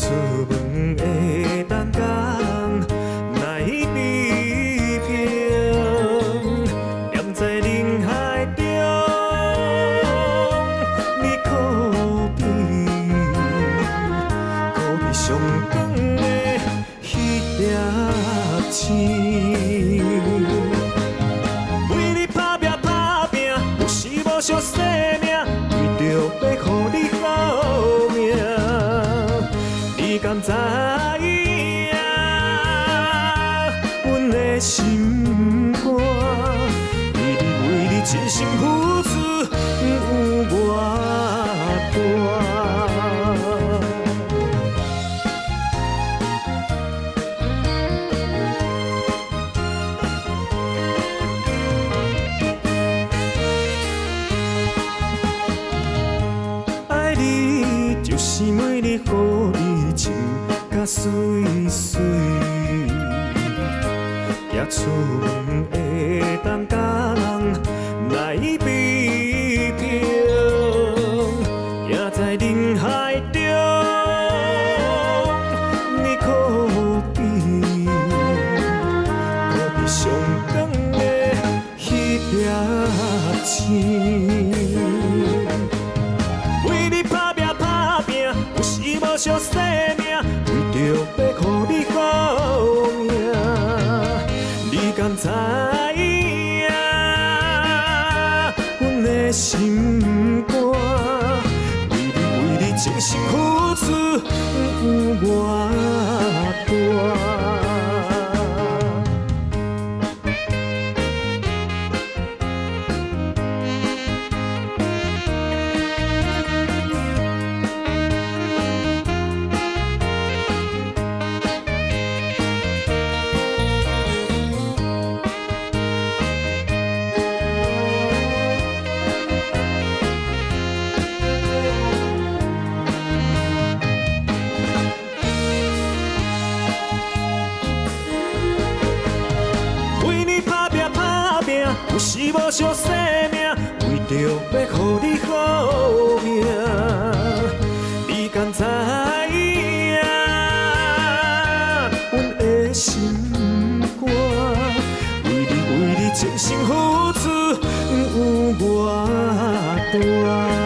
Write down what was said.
出门会当工来比拼，站在人海中，你可比上光的迄粒星。为你打拼打拼，有时无惜生命，为着要予你好命。你敢知影？阮的心肝，为你真心付出有偌大。爱你就是每日予你情甲水水，也出门会当甲人来比拼，也在人海中，你可比上光的迄粒星。为你打拼打拼，有时无惜生命，为着要予你好命。你敢知影？阮的心肝，为你真心付出有偌大。有时无惜生命，为着要予你好命。你敢知影？阮的心肝，为你真心付出有偌大。